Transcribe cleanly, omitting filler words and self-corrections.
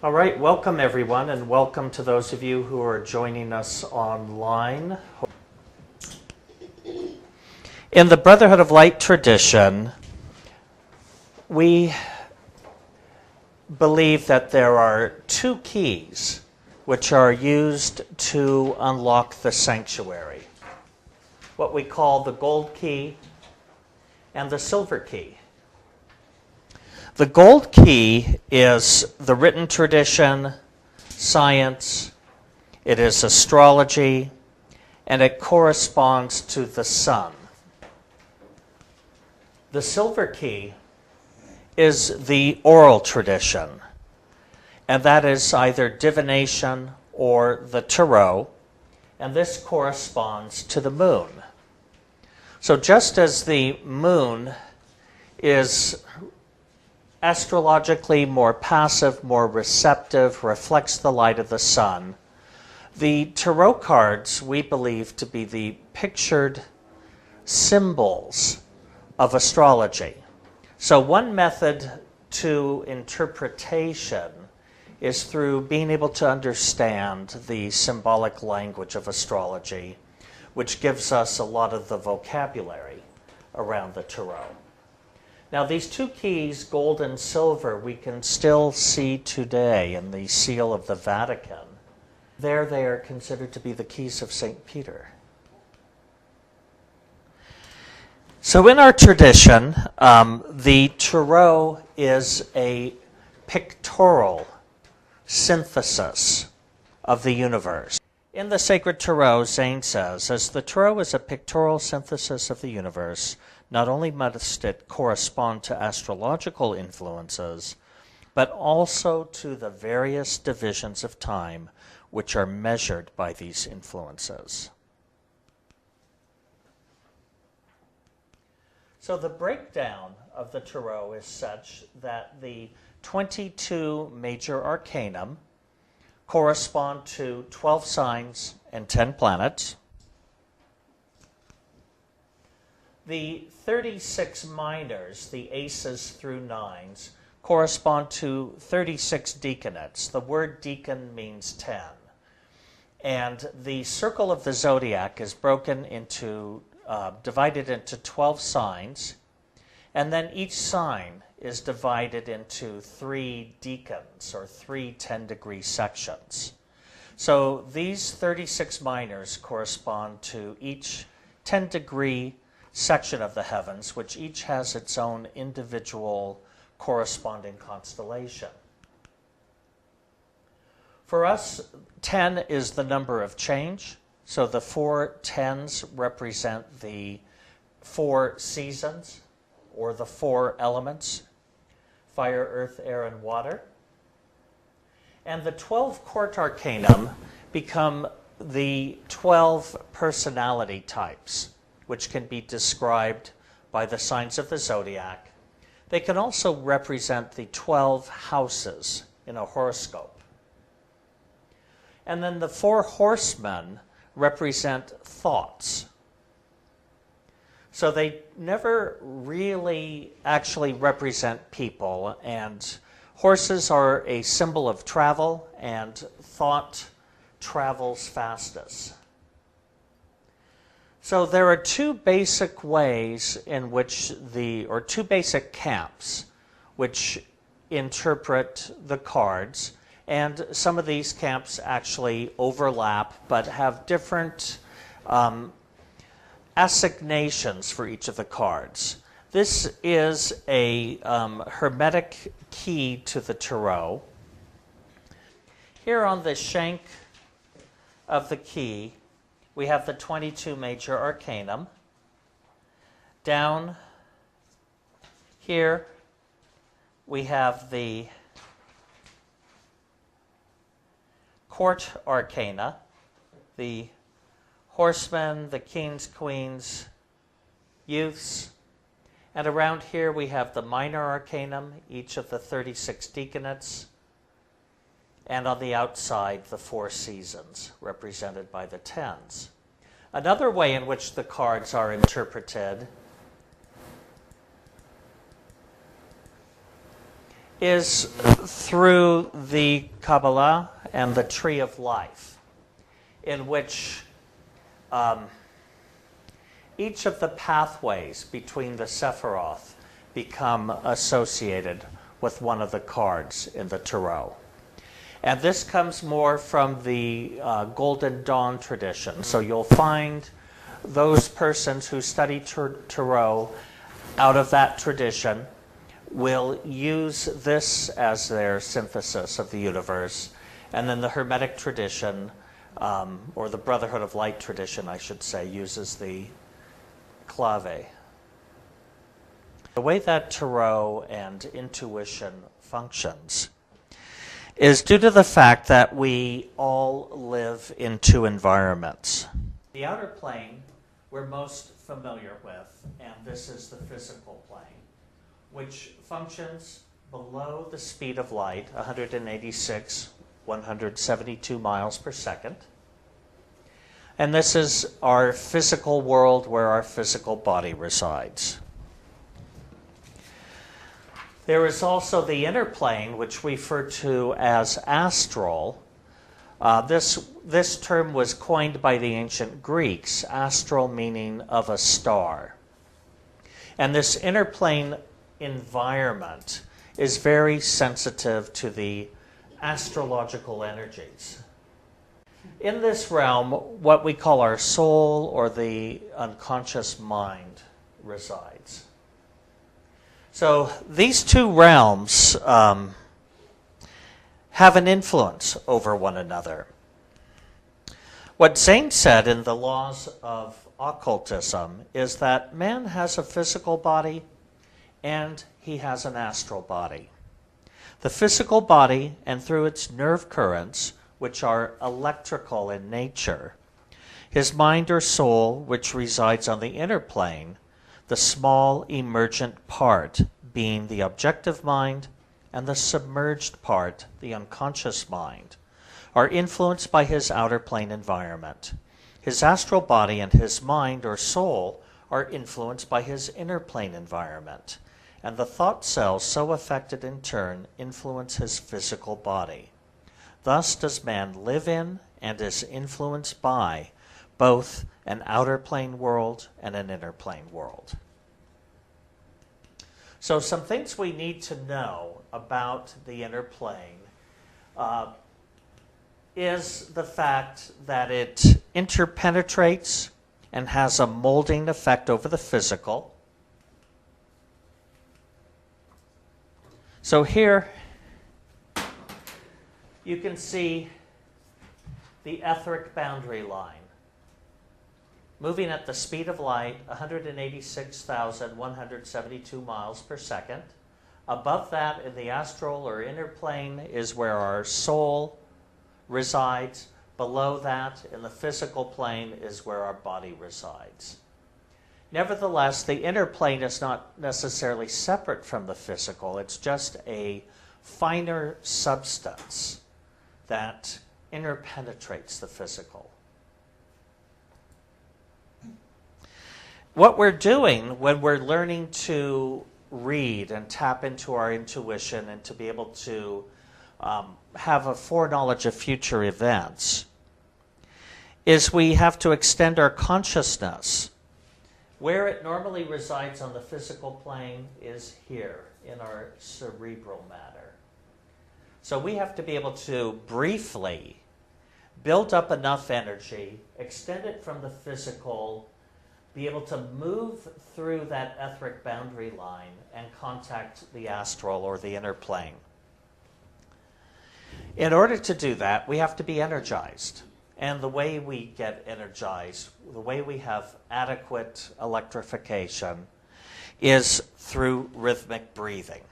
All right, welcome everyone, and welcome to those of you who are joining us online. In the Brotherhood of Light tradition, we believe that there are two keys which are used to unlock the sanctuary, what we call the gold key and the silver key. The gold key is the written tradition, science, it is astrology, and it corresponds to the sun. The silver key is the oral tradition, and that is either divination or the tarot, and this corresponds to the moon. So just as the moon is astrologically more passive, more receptive, reflects the light of the sun, the tarot cards we believe to be the pictured symbols of astrology. So one method to interpretation is through being able to understand the symbolic language of astrology, which gives us a lot of the vocabulary around the tarot. Now these two keys, gold and silver, we can still see today in the seal of the Vatican. There they are considered to be the keys of St. Peter. So in our tradition, the tarot is a pictorial synthesis of the universe. In the sacred Tarot, Zayn says, as the tarot is a pictorial synthesis of the universe, not only must it correspond to astrological influences, but also to the various divisions of time which are measured by these influences. So the breakdown of the tarot is such that the 22 major arcanum correspond to 12 signs and 10 planets. The 36 minors, the aces through nines, correspond to 36 deacons. The word deacon means 10. And the circle of the zodiac is broken into, divided into 12 signs, and then each sign is divided into 3 decans, or 3 10-degree sections. So these 36 minors correspond to each 10-degree section of the heavens, which each has its own individual corresponding constellation. For us, 10 is the number of change, so the 4 10s represent the 4 seasons, or the 4 elements: fire, earth, air, and water. And the 12 court arcanum become the 12 personality types, which can be described by the signs of the zodiac. They can also represent the 12 houses in a horoscope. And then the 4 horsemen represent thoughts. So they never really actually represent people, and horses are a symbol of travel, and thought travels fastest. So there are two basic ways in which or two basic camps which interpret the cards, and some of these camps actually overlap but have different assignations for each of the cards. This is a Hermetic key to the tarot. Here on the shank of the key, we have the 22 major arcanum. Down here, we have the court arcana, the horsemen, the kings, queens, youths. And around here, we have the minor arcanum, each of the 36 deacanates. And on the outside, the 4 seasons, represented by the 10s. Another way in which the cards are interpreted is through the Kabbalah and the Tree of Life, in which each of the pathways between the Sephiroth become associated with one of the cards in the Tarot. And this comes more from the Golden Dawn tradition. So you'll find those persons who study Tarot out of that tradition will use this as their synthesis of the universe. And then the Hermetic tradition, or the Brotherhood of Light tradition, I should say, uses the clave. The way that Tarot and intuition functions is due to the fact that we all live in two environments. The outer plane we're most familiar with, and this is the physical plane, which functions below the speed of light, 172 miles per second. And this is our physical world where our physical body resides. There is also the inner plane, which we refer to as Astral. This term was coined by the ancient Greeks, astral meaning of a star. And this inner plane environment is very sensitive to the astrological energies. In this realm, what we call our soul or the unconscious mind resides. So these two realms have an influence over one another. What Zayn said in the laws of occultism is that man has a physical body and he has an astral body. The physical body, and through its nerve currents, which are electrical in nature, his mind or soul, which resides on the inner plane, the small emergent part being the objective mind, and the submerged part, the unconscious mind, are influenced by his outer plane environment. His astral body and his mind or soul are influenced by his inner plane environment, and the thought cells so affected in turn influence his physical body. Thus does man live in and is influenced by both an outer plane world and an inner plane world. So some things we need to know about the inner plane is the fact that it interpenetrates and has a molding effect over the physical. So here you can see the etheric boundary line moving at the speed of light, 186,172 miles per second. Above that, in the astral or inner plane, is where our soul resides. Below that, in the physical plane, is where our body resides. Nevertheless, the inner plane is not necessarily separate from the physical. It's just a finer substance that interpenetrates the physical. What we're doing when we're learning to read and tap into our intuition and to be able to have a foreknowledge of future events is we have to extend our consciousness. Where it normally resides on the physical plane is here in our cerebral matter. So we have to be able to briefly build up enough energy, extend it from the physical, be able to move through that etheric boundary line and contact the astral or the inner plane. In order to do that, we have to be energized. And the way we get energized, the way we have adequate electrification, is through rhythmic breathing.